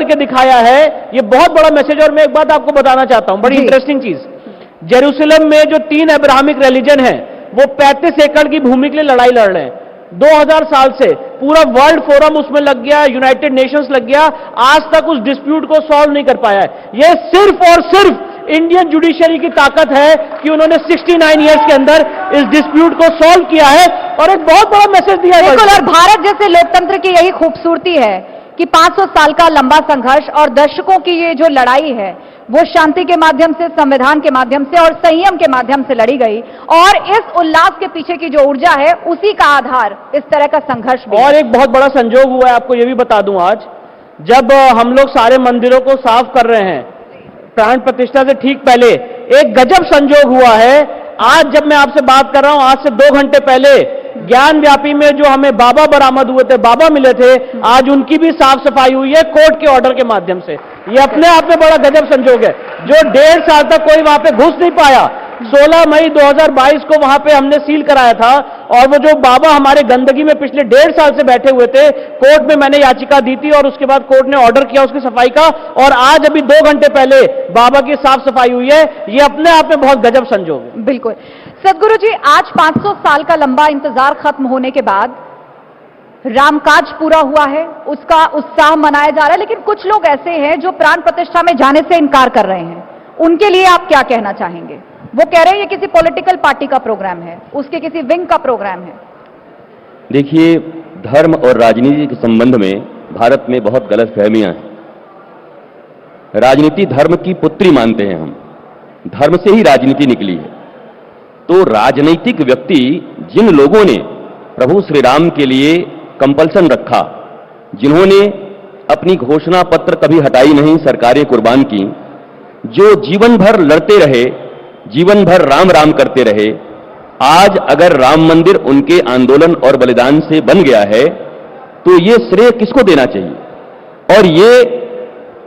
करके दिखाया है, ये बहुत बड़ा मैसेज। और मैं एक बात आपको बताना चाहता हूं, बड़ी इंटरेस्टिंग चीज, जेरूसलम में जो 3 अब्राहमिक रिलीजन है वो 35 एकड़ की भूमि के लिए लड़ाई लड़ रहे हैं 2000 साल से। पूरा वर्ल्ड फोरम उसमें लग गया, यूनाइटेड नेशंस लग गया, आज तक उस डिस्प्यूट को सॉल्व नहीं कर पाया है। यह सिर्फ और सिर्फ इंडियन जुडिशरी की ताकत है कि उन्होंने 69 इयर्स के अंदर इस डिस्प्यूट को सॉल्व किया है और एक बहुत बड़ा मैसेज दिया है। बिल्कुल, और भारत जैसे लोकतंत्र की यही खूबसूरती है कि 500 साल का लंबा संघर्ष और दशकों की ये जो लड़ाई है वो शांति के माध्यम से, संविधान के माध्यम से और संयम के माध्यम से लड़ी गई, और इस उल्लास के पीछे की जो ऊर्जा है उसी का आधार इस तरह का संघर्ष भी। और एक बहुत बड़ा संजोग हुआ है, आपको ये भी बता दूं, आज जब हम लोग सारे मंदिरों को साफ कर रहे हैं प्राण प्रतिष्ठा से ठीक पहले एक गजब संजोग हुआ है। आज जब मैं आपसे बात कर रहा हूं, आज से 2 घंटे पहले ज्ञान व्यापी में जो हमें बाबा बरामद हुए थे, बाबा मिले थे, आज उनकी भी साफ सफाई हुई है कोर्ट के ऑर्डर के माध्यम से। ये अपने आप में बड़ा गजब संजोग है। जो 1.5 साल तक कोई वहां पे घुस नहीं पाया, 16 मई 2022 को वहां पे हमने सील कराया था, और वो जो बाबा हमारे गंदगी में पिछले 1.5 साल से बैठे हुए थे, कोर्ट में मैंने याचिका दी थी और उसके बाद कोर्ट ने ऑर्डर किया उसकी सफाई का, और आज अभी 2 घंटे पहले बाबा की साफ सफाई हुई है। ये अपने आप में बहुत गजब संजोग है। बिल्कुल सदगुरु जी, आज 500 साल का लंबा इंतजार खत्म होने के बाद रामकाज पूरा हुआ है, उसका उत्साह मनाया जा रहा है, लेकिन कुछ लोग ऐसे हैं जो प्राण प्रतिष्ठा में जाने से इनकार कर रहे हैं। उनके लिए आप क्या कहना चाहेंगे? वो कह रहे हैं ये किसी पॉलिटिकल पार्टी का प्रोग्राम है, उसके किसी विंग का प्रोग्राम है। देखिए, धर्म और राजनीति के संबंध में भारत में बहुत गलतफहमियां हैं। राजनीति धर्म की पुत्री मानते हैं हम, धर्म से ही राजनीति निकली है। तो राजनीतिक व्यक्ति, जिन लोगों ने प्रभु श्री राम के लिए कंपल्सन रखा, जिन्होंने अपनी घोषणा पत्र कभी हटाई नहीं, सरकारें कुर्बान की, जो जीवन भर लड़ते रहे, जीवन भर राम राम करते रहे, आज अगर राम मंदिर उनके आंदोलन और बलिदान से बन गया है तो ये श्रेय किसको देना चाहिए? और ये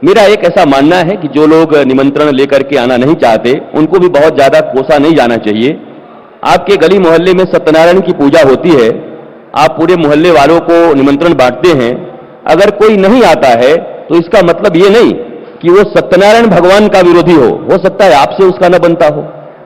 मेरा एक ऐसा मानना है कि जो लोग निमंत्रण लेकर के आना नहीं चाहते उनको भी बहुत ज्यादा कोसा नहीं जाना चाहिए। आपके गली मोहल्ले में सत्यनारायण की पूजा होती है, आप पूरे मोहल्ले वालों को निमंत्रण बांटते हैं, अगर कोई नहीं आता है तो इसका मतलब ये नहीं कि वो सत्यनारायण भगवान का विरोधी हो सकता है आपसे उसका न बनता हो,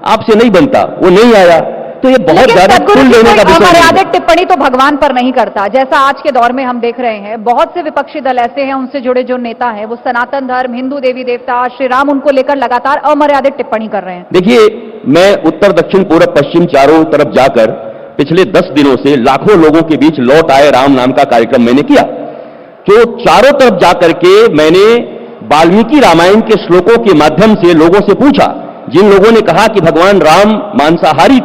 आपसे नहीं बनता, वो नहीं आया, तो ये बहुत ज्यादा कुल लेने का विषय है। अमर्यादित टिप्पणी तो भगवान पर नहीं करता, जैसा आज के दौर में हम देख रहे हैं बहुत से विपक्षी दल ऐसे हैं, उनसे जुड़े जो नेता हैं वो सनातन धर्म, हिंदू देवी देवता, श्री राम, उनको लेकर लगातार अमर्यादित टिप्पणी कर रहे हैं। देखिए, मैं उत्तर दक्षिण पूर्व पश्चिम चारों तरफ जाकर पिछले 10 दिनों से लाखों लोगों के बीच लौट आए राम नाम का कार्यक्रम मैंने किया। तो चारों तरफ जाकर के मैंने वाल्मीकि रामायण के श्लोकों के माध्यम से लोगों से पूछा, जिन लोगों ने कहा कि भगवान राम मांसाहारी,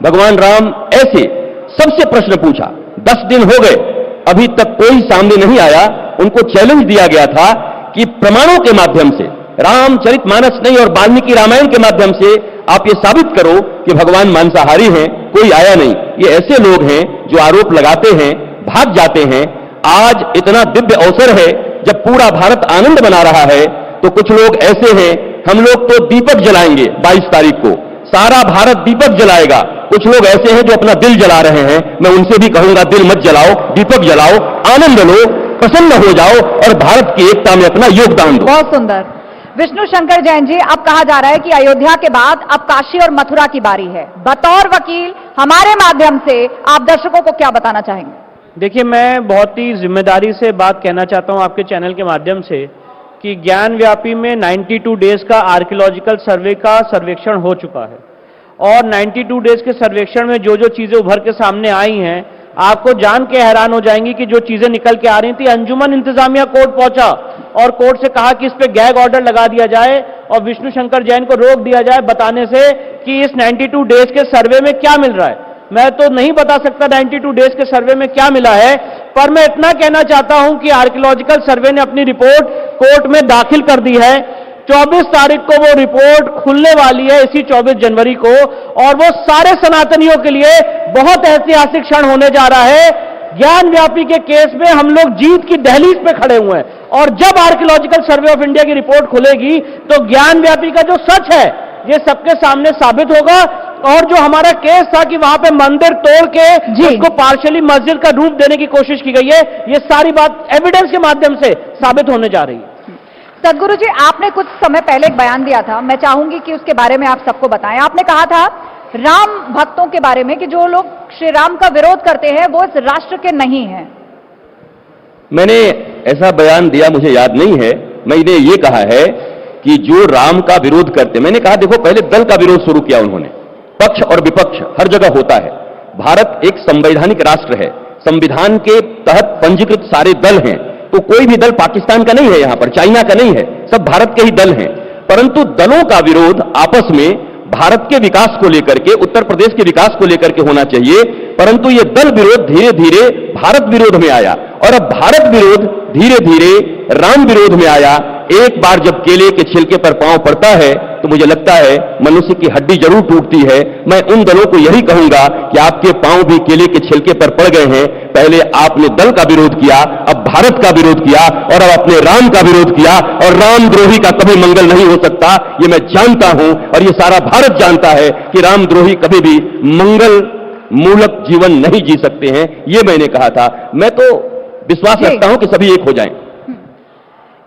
भगवान राम ऐसे, सबसे प्रश्न पूछा। 10 दिन हो गए, अभी तक कोई सामने नहीं आया। उनको चैलेंज दिया गया था कि प्रमाणों के माध्यम से, रामचरितमानस नहीं और वाल्मीकि रामायण के माध्यम से आप ये साबित करो कि भगवान मांसाहारी हैं। कोई आया नहीं। ये ऐसे लोग हैं जो आरोप लगाते हैं, भाग जाते हैं। आज इतना दिव्य अवसर है जब पूरा भारत आनंद मना रहा है, तो कुछ लोग ऐसे हैं, हम लोग तो दीपक जलाएंगे 22 तारीख को, सारा भारत दीपक जलाएगा। कुछ लोग ऐसे हैं जो अपना दिल जला रहे हैं। मैं उनसे भी कहूंगा, दिल मत जलाओ, दीपक जलाओ, आनंद लो, प्रसन्न हो जाओ और भारत की एकता में अपना योगदान दो। बहुत सुंदर। विष्णु शंकर जैन जी, अब कहा जा रहा है कि अयोध्या के बाद अब काशी और मथुरा की बारी है। बतौर वकील हमारे माध्यम से आप दर्शकों को क्या बताना चाहेंगे? देखिए, मैं बहुत ही जिम्मेदारी से बात कहना चाहता हूं आपके चैनल के माध्यम से कि ज्ञान व्यापी में 92 डेज का आर्कियोलॉजिकल सर्वे का सर्वेक्षण हो चुका है, और 92 डेज के सर्वेक्षण में जो जो चीजें उभर के सामने आई हैं, आपको जान के हैरान हो जाएंगी कि जो चीजें निकल के आ रही थी, अंजुमन इंतजामिया कोर्ट पहुंचा और कोर्ट से कहा कि इस पे गैग ऑर्डर लगा दिया जाए और विष्णु शंकर जैन को रोक दिया जाए बताने से कि इस 92 डेज के सर्वे में क्या मिल रहा है। मैं तो नहीं बता सकता 92 डेज के सर्वे में क्या मिला है, पर मैं इतना कहना चाहता हूं कि आर्कियोलॉजिकल सर्वे ने अपनी रिपोर्ट कोर्ट में दाखिल कर दी है। 24 तारीख को वो रिपोर्ट खुलने वाली है, इसी 24 जनवरी को, और वो सारे सनातनियों के लिए बहुत ऐतिहासिक क्षण होने जा रहा है। ज्ञान व्यापी के केस में हम लोग जीत की दहलीज पे खड़े हुए हैं, और जब आर्कियोलॉजिकल सर्वे ऑफ इंडिया की रिपोर्ट खुलेगी तो ज्ञान व्यापी का जो सच है ये सबके सामने साबित होगा। और जो हमारा केस था कि वहां पे मंदिर तोड़ के उसको पार्शियली मस्जिद का रूप देने की कोशिश की गई है, ये सारी बात एविडेंस के माध्यम से साबित होने जा रही है। सदगुरु जी, आपने कुछ समय पहले एक बयान दिया था, मैं चाहूंगी कि उसके बारे में आप सबको बताएं। आपने कहा था राम भक्तों के बारे में कि जो लोग श्री राम का विरोध करते हैं वो इस राष्ट्र के नहीं हैं। मैंने ऐसा बयान दिया मुझे याद नहीं है। मैंने ये कहा है कि जो राम का विरोध करते, मैंने कहा देखो पहले दल का विरोध शुरू किया उन्होंने। पक्ष और विपक्ष हर जगह होता है। भारत एक संवैधानिक राष्ट्र है, संविधान के तहत पंजीकृत सारे दल हैं, तो कोई भी दल पाकिस्तान का नहीं है, यहां पर चाइना का नहीं है, सब भारत के ही दल हैं। परंतु दलों का विरोध आपस में भारत के विकास को लेकर के, उत्तर प्रदेश के विकास को लेकर के होना चाहिए। परंतु यह दल विरोध धीरे धीरे भारत विरोध में आया और अब भारत विरोध धीरे धीरे राम विरोध में आया। एक बार जब केले के छिलके पर पांव पड़ता है तो मुझे लगता है मनुष्य की हड्डी जरूर टूटती है। मैं उन दलों को यही कहूंगा कि आपके पांव भी केले के छिलके पर पड़ गए हैं। पहले आपने दल का विरोध किया, अब भारत का विरोध किया और अब अपने राम का विरोध किया, और रामद्रोही का कभी मंगल नहीं हो सकता, ये मैं जानता हूं और ये सारा भारत जानता है कि रामद्रोही कभी भी मंगल मूलक जीवन नहीं जी सकते हैं। ये मैंने कहा था। मैं तो विश्वास रखता हूं कि सभी एक हो जाएं।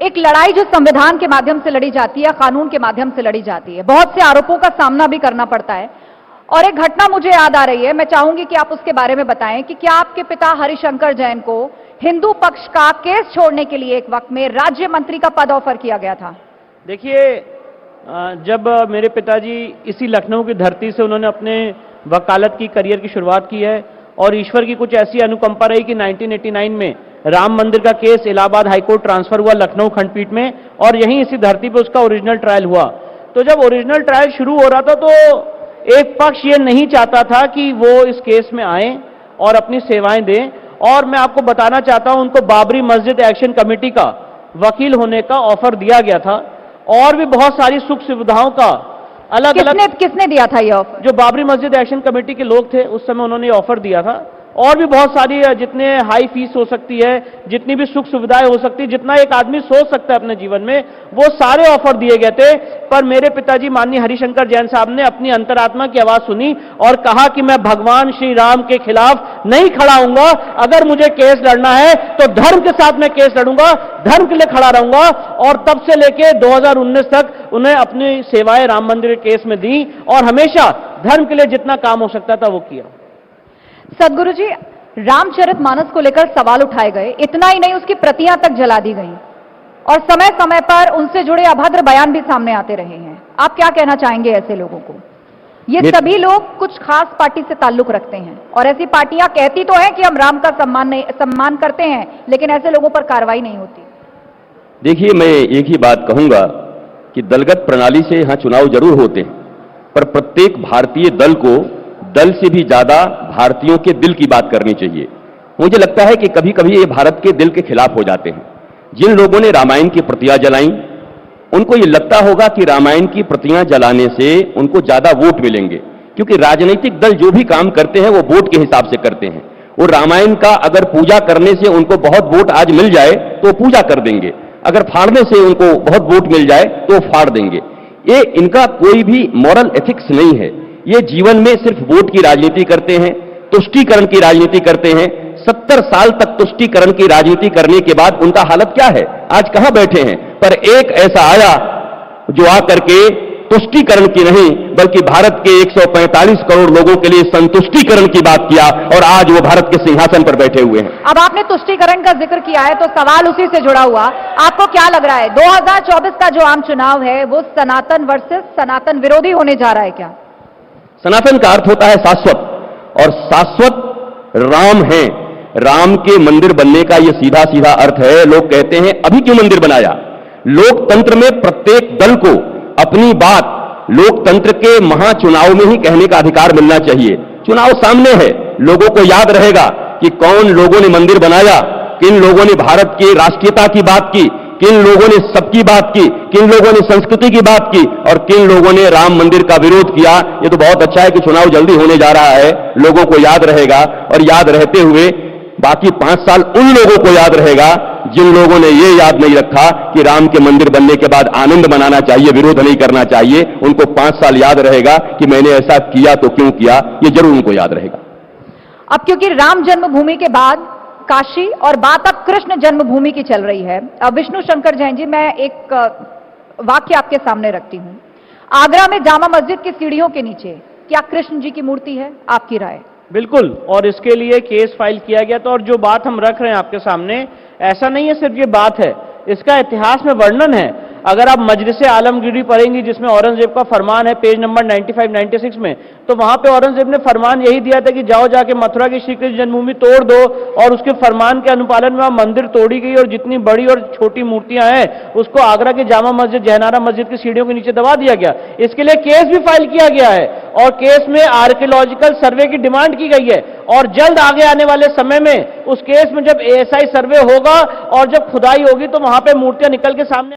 एक लड़ाई जो संविधान के माध्यम से लड़ी जाती है, कानून के माध्यम से लड़ी जाती है, बहुत से आरोपों का सामना भी करना पड़ता है। और एक घटना मुझे याद आ रही है, मैं चाहूंगी कि आप उसके बारे में बताएं कि क्या आपके पिता हरिशंकर जैन को हिंदू पक्ष का केस छोड़ने के लिए एक वक्त में राज्य मंत्री का पद ऑफर किया गया था? देखिए, जब मेरे पिताजी इसी लखनऊ की धरती से उन्होंने अपने वकालत की करियर की शुरुआत की है और ईश्वर की कुछ ऐसी अनुकंपा रही कि 1989 में राम मंदिर का केस इलाहाबाद हाईकोर्ट ट्रांसफर हुआ लखनऊ खंडपीठ में और यहीं इसी धरती पे उसका ओरिजिनल ट्रायल हुआ। तो जब ओरिजिनल ट्रायल शुरू हो रहा था तो एक पक्ष ये नहीं चाहता था कि वो इस केस में आए और अपनी सेवाएं दें, और मैं आपको बताना चाहता हूं उनको बाबरी मस्जिद एक्शन कमेटी का वकील होने का ऑफर दिया गया था और भी बहुत सारी सुख सुविधाओं का अलग अलग। किसने दिया था ये ऑफर? जो बाबरी मस्जिद एक्शन कमेटी के लोग थे उस समय उन्होंने ऑफर दिया था, और भी बहुत सारी जितने हाई फीस हो सकती है, जितनी भी सुख सुविधाएं हो सकती है, जितना एक आदमी सोच सकता है अपने जीवन में, वो सारे ऑफर दिए गए थे। पर मेरे पिताजी माननीय हरिशंकर जैन साहब ने अपनी अंतरात्मा की आवाज सुनी और कहा कि मैं भगवान श्री राम के खिलाफ नहीं खड़ा हूंगा। अगर मुझे केस लड़ना है तो धर्म के साथ मैं केस लड़ूंगा, धर्म के लिए खड़ा रहूंगा। और तब से लेके 2019 तक उन्हें अपनी सेवाएं राम मंदिर के केस में दी और हमेशा धर्म के लिए जितना काम हो सकता था वो किया। सदगुरु जी, रामचरितमानस को लेकर सवाल उठाए गए, इतना ही नहीं उसकी प्रतियां तक जला दी गई और समय समय पर उनसे जुड़े अभद्र बयान भी सामने आते रहे हैं। आप क्या कहना चाहेंगे ऐसे लोगों को? ये सभी लोग कुछ खास पार्टी से ताल्लुक रखते हैं और ऐसी पार्टियां कहती तो हैं कि हम राम का सम्मान करते हैं, लेकिन ऐसे लोगों पर कार्रवाई नहीं होती। देखिए, मैं एक ही बात कहूंगा कि दलगत प्रणाली से यहां चुनाव जरूर होते हैं, पर प्रत्येक भारतीय दल को दल से भी ज्यादा भारतीयों के दिल की बात करनी चाहिए। मुझे लगता है कि कभी कभी ये भारत के दिल के खिलाफ हो जाते हैं। जिन लोगों ने रामायण की प्रतियां जलाई, उनको ये लगता होगा कि रामायण की प्रतियां जलाने से उनको ज्यादा वोट मिलेंगे, क्योंकि राजनीतिक दल जो भी काम करते हैं वो वोट के हिसाब से करते हैं। वो रामायण का अगर पूजा करने से उनको बहुत वोट आज मिल जाए तो पूजा कर देंगे, अगर फाड़ने से उनको बहुत वोट मिल जाए तो फाड़ देंगे। ये इनका कोई भी मॉरल एथिक्स नहीं है। ये जीवन में सिर्फ वोट की राजनीति करते हैं, तुष्टीकरण की राजनीति करते हैं। 70 साल तक तुष्टीकरण की राजनीति करने के बाद उनका हालत क्या है, आज कहां बैठे हैं। पर एक ऐसा आया जो आकर के तुष्टीकरण की नहीं बल्कि भारत के 145 करोड़ लोगों के लिए संतुष्टीकरण की बात किया और आज वो भारत के सिंहासन पर बैठे हुए हैं। अब आपने तुष्टीकरण का जिक्र किया है तो सवाल उसी से जुड़ा हुआ, आपको क्या लग रहा है 2024 का जो आम चुनाव है वो सनातन वर्सेस सनातन विरोधी होने जा रहा है क्या? सनातन का अर्थ होता है शाश्वत, और शाश्वत राम है। राम के मंदिर बनने का यह सीधा सीधा अर्थ है। लोग कहते हैं अभी क्यों मंदिर बनाया? लोकतंत्र में प्रत्येक दल को अपनी बात लोकतंत्र के महाचुनाव में ही कहने का अधिकार मिलना चाहिए। चुनाव सामने है, लोगों को याद रहेगा कि कौन लोगों ने मंदिर बनाया, किन लोगों ने भारत की राष्ट्रीयता की बात की, किन लोगों ने सबकी बात की, किन लोगों ने संस्कृति की बात की और किन लोगों ने राम मंदिर का विरोध किया। ये तो बहुत अच्छा है कि चुनाव जल्दी होने जा रहा है, लोगों को याद रहेगा और याद रहते हुए बाकी 5 साल उन लोगों को याद रहेगा जिन लोगों ने ये याद नहीं रखा कि राम के मंदिर बनने के बाद आनंद मनाना चाहिए, विरोध नहीं करना चाहिए। उनको 5 साल याद रहेगा कि मैंने ऐसा किया तो क्यों किया, ये जरूर उनको याद रहेगा। अब क्योंकि राम जन्मभूमि के बाद काशी और बात अब कृष्ण जन्मभूमि की चल रही है। विष्णु शंकर जैन जी, मैं एक वाक्य आपके सामने रखती हूं। आगरा में जामा मस्जिद की सीढ़ियों के नीचे क्या कृष्ण जी की मूर्ति है? आपकी राय? बिल्कुल, और इसके लिए केस फाइल किया गया था। और जो बात हम रख रहे हैं आपके सामने, ऐसा नहीं है सिर्फ ये बात है, इसका इतिहास में वर्णन है। अगर आप मजलिस आलमगीरी पढ़ेंगी, जिसमें औरंगजेब का फरमान है पेज नंबर 95-96 में, तो वहां पे औरंगजेब ने फरमान यही दिया था कि जाओ जाके मथुरा की श्री कृष्ण जन्मभूमि तोड़ दो, और उसके फरमान के अनुपालन में वहां मंदिर तोड़ी गई और जितनी बड़ी और छोटी मूर्तियां हैं उसको आगरा की जामा मस्जिद, जयनारा मस्जिद की सीढ़ियों के नीचे दबा दिया गया। इसके लिए केस भी फाइल किया गया है और केस में आर्कियोलॉजिकल सर्वे की डिमांड की गई है। और जल्द आगे आने वाले समय में उस केस में जब एएसआई सर्वे होगा और जब खुदाई होगी तो वहां पे मूर्तियां निकल के सामने